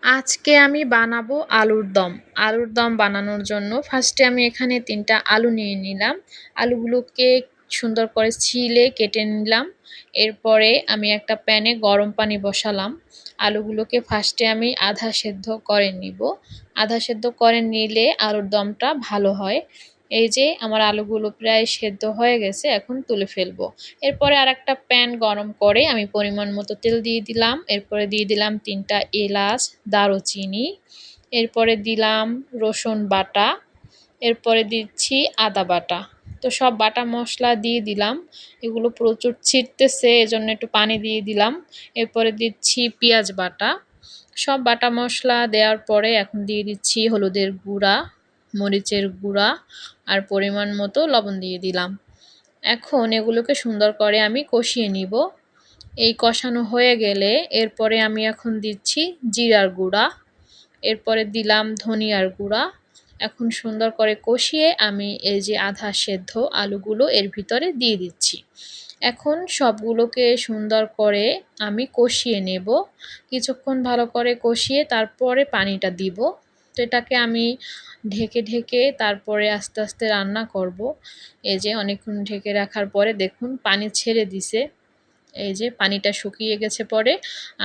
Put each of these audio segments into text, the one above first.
আজকে আমি বানাবো আলুর দম। আলুর দম বানানোর জন্য ফার্স্টে আমি এখানে ৩ টা আলু নিয়ে নিলাম। আলুগুলোকে সুন্দর করে ছিলে কেটে নিলাম। এরপরে আমি একটা প্যানে গরম পানি বসালাম। আলুগুলোকে ফার্স্টে আমি আধা সেদ্ধ করে নিব। আধা সেদ্ধ করে নিলে আলুর দমটা ভালো হয়। এই যে আমার আলুগুলো প্রায় সেদ্ধ হয়ে গেছে, এখন তুলে ফেলবো। এরপরে আরেকটা প্যান গরম করে আমি পরিমাণ মতো তেল দিয়ে দিলাম। এরপরে দিয়ে দিলাম ৩ টা এলাচ, দারুচিনি। এরপরে দিলাম রসুন বাটা। এরপরে দিচ্ছি আদা বাটা। তো সব বাটা মশলা দিয়ে দিলাম। এগুলো প্রচুর ছিটতেছে, এজন্য একটু পানি দিয়ে দিলাম। এরপরে দিচ্ছি পেঁয়াজ বাটা। সব বাটা মশলা দেওয়ার পরে এখন দিয়ে দিচ্ছি হলুদের গুঁড়া, মরিচের গুঁড়া আর পরিমাণ মতো লবণ দিয়ে দিলাম। এখন এগুলোকে সুন্দর করে আমি কষিয়ে নিব। এই কষানো হয়ে গেলে এরপরে আমি এখন দিচ্ছি জিরার গুঁড়া, এরপরে দিলাম ধনিয়ার গুঁড়া। এখন সুন্দর করে কষিয়ে আমি এই যে আধা সেদ্ধ আলুগুলো এর ভিতরে দিয়ে দিচ্ছি। এখন সবগুলোকে সুন্দর করে আমি কষিয়ে নেব। কিছুক্ষণ ভালো করে কষিয়ে তারপরে পানিটা দিব। তো এটাকে আমি ঢেকে ঢেকে তারপরে আস্তে আস্তে রান্না করব। এই যে অনেকক্ষণ ঢেকে রাখার পরে দেখুন পানি ছেড়ে দিছে। এই যে পানিটা শুকিয়ে গেছে, পরে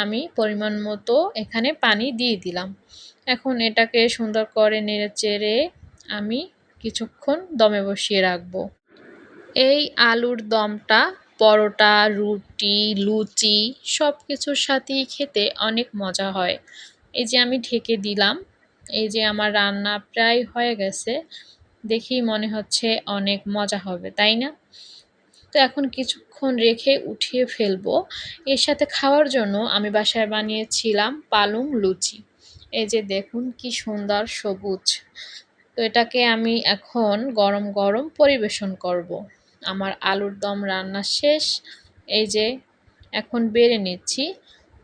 আমি পরিমাণ মতো এখানে পানি দিয়ে দিলাম। এখন এটাকে সুন্দর করে নেড়েচেড়ে আমি কিছুক্ষণ দমে বসিয়ে রাখবো। এই আলুর দমটা পরোটা, রুটি, লুচি সব কিছুর সাথেই খেতে অনেক মজা হয়। এই যে আমি ঢেকে দিলাম। এই যে আমার রান্না প্রায় হয়ে গেছে। দেখেই মনে হচ্ছে অনেক মজা হবে, তাই না? তো এখন কিছুক্ষণ রেখে উঠিয়ে ফেলবো। এর সাথে খাওয়ার জন্য আমি বাসায় বানিয়েছিলাম পালং লুচি। এই যে দেখুন কি সুন্দর সবুজ। তো এটাকে আমি এখন গরম গরম পরিবেশন করব। আমার আলুর দম রান্না শেষ। এই যে এখন বেড়ে নিচ্ছি।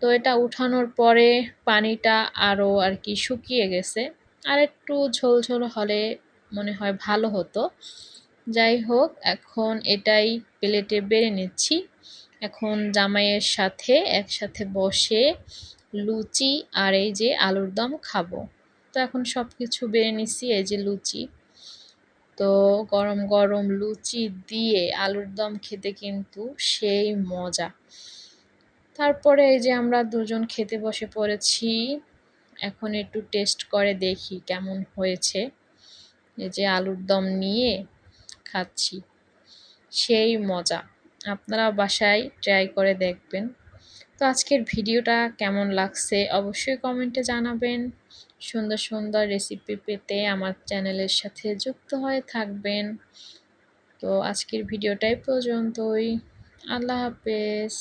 তো এটা উঠানোর পরে পানিটা আরও আর কি শুকিয়ে গেছে। আর একটু ঝোল ঝোল হলে মনে হয় ভালো হতো। যাই হোক, এখন এটাই প্লেটে বেড়ে নিচ্ছি। এখন জামাইয়ের সাথে একসাথে বসে লুচি আর এই যে আলুর দম খাবো। তো এখন সব কিছু বেড়ে নিচ্ছি। এই যে লুচি, তো গরম গরম লুচি দিয়ে আলুর দম খেতে কিন্তু সেই মজা। তারপরে এই যে আমরা দুজন খেতে বসে পড়েছি। এখন একটু টেস্ট করে দেখি কেমন হয়েছে। এই যে আলুর দম নিয়ে খাচ্ছি, সেই মজা। আপনারা বাসায় ট্রাই করে দেখবেন। তো আজকের ভিডিওটা কেমন লাগছে অবশ্যই কমেন্টে জানাবেন। সুন্দর সুন্দর রেসিপি পেতে আমার চ্যানেলের সাথে যুক্ত হয়ে থাকবেন। তো আজকের ভিডিওটাই পর্যন্তই। আল্লাহ হাফেজ।